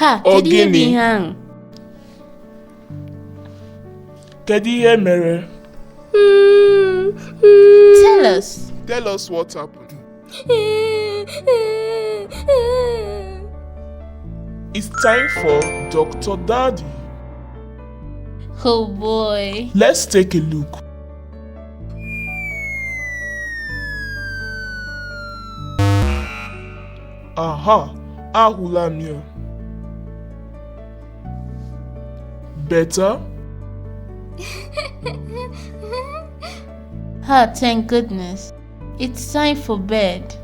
Ha, kedu ihe bụ ihe ahụ? Kedu ihe mere? Tell us. Tell us what happened. It's time for Dr. Daddy. Oh boy. Let's take a look. Aha, ahụla m ya. Better? Thank goodness. It's time for bed.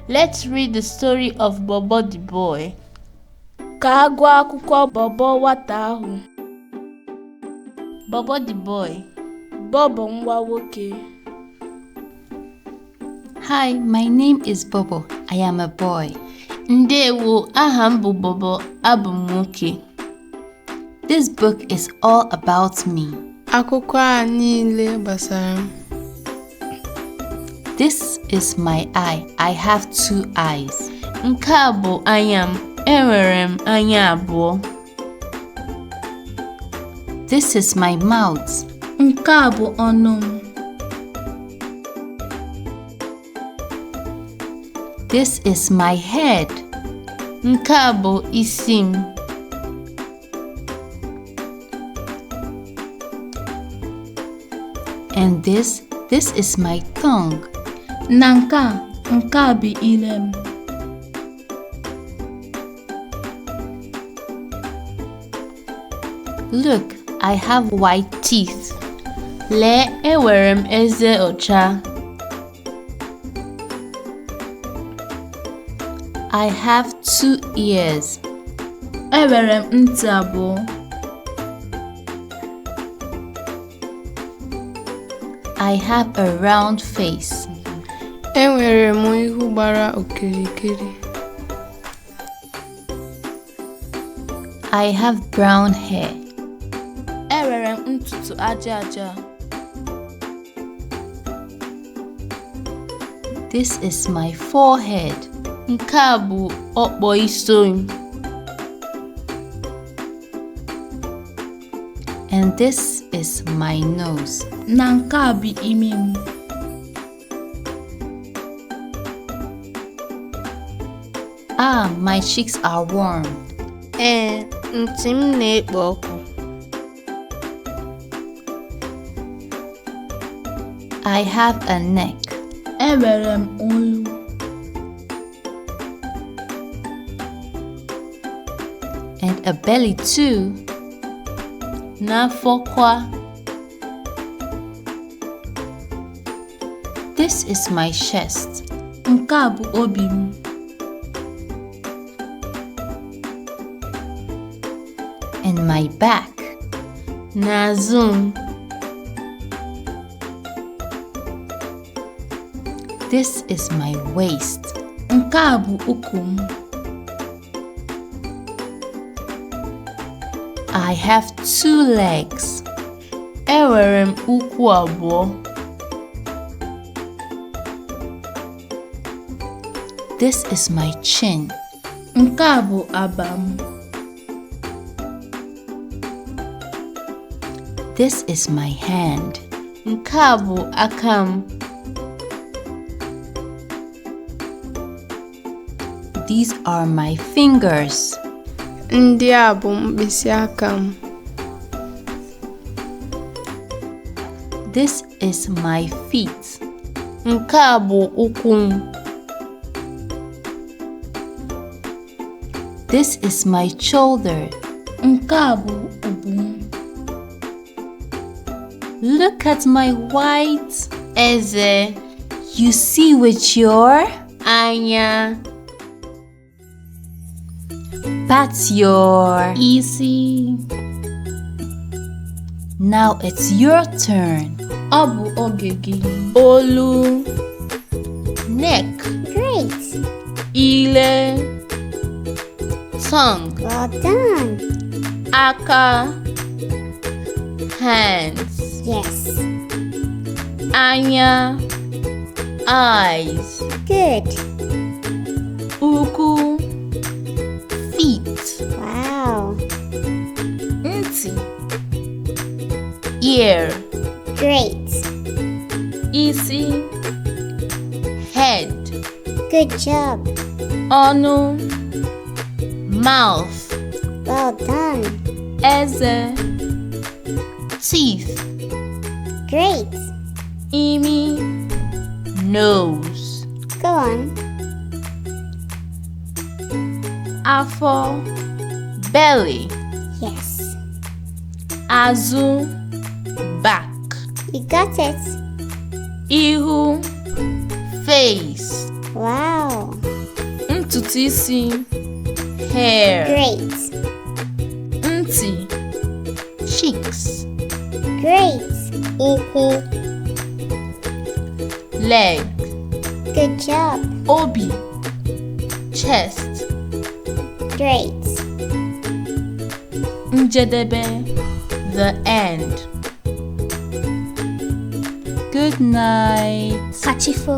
Let's read the story of Bobo the boy. Ka a gụọ akụkọ Bobo nwata ahụ. Bobo the boy. Bobo nwa nwoke. Hi, my name is Bobo. I am a boy. Ndewo, aha m bụ Bobo, abụ m nwoke. This book is all about me. Akụkọ a niile gbasara m. This is my eye. I have 2 eyes. Nke a bụ anya m. Enwere m anya abụọ. This is my mouth. Nke a bụ ọnụ m. This is my head. Nke a bụ isi m. And this is my tongue. Na nke a bụ ire m. Look, I have white teeth. Lee, enwere m eze ọcha. I have 2 ears. Enwere m ntị abụọ. I have a round face. Enwere m ihu gbara okirikiri. I have brown hair. Enwere m ntutu aja aja. This is my forehead. Nke a bụ ọkpọ iso m. And this is my nose. Na nke a bụ imi m. Ah, my cheeks are warm. Ntị m na-ekpo ọkụ. I have a neck. Enwere m olu. And a belly too. N'afọ kwa. This is my chest. Nke a bụ obi m. And my back. N'azụ m. This is my waist. Nke a bụ ụkwụ m. I have 2 legs. Enwere m ụkwụ abụọ. This is my chin. Nke a bụ aba m. This is my hand. Nke a bụ aka m. These are my fingers. Ndị a bụ mkpịsị aka m. This is my feet. Nke a bụ ụkwụ m. This is my shoulder. Nke a bụ ubu m. Look at my white. Eze. You see with your. Anya. That's your. Isi. Now it's your turn. Ọ bụ oge gị. Olu. Neck. Great. Ile. Tongue. Well done. Aka. Hands. Yes. Anya. Eyes. Good. Ukwu. Ear. Great. Isi. Head. Good job. Ọnụ. Mouth. Well done. Eze. Teeth. Great. Imi. Nose. Go on. Afọ. Belly. Yes. Azụ. Back. You got it. Ihu. Face. Wow. Ntutu isi. Hair. Great. Ntị. Cheeks. Great. Ụkwụ. Leg. Good job. Obi. Chest. Great. Njedebe. The end. Good night. Kachifo.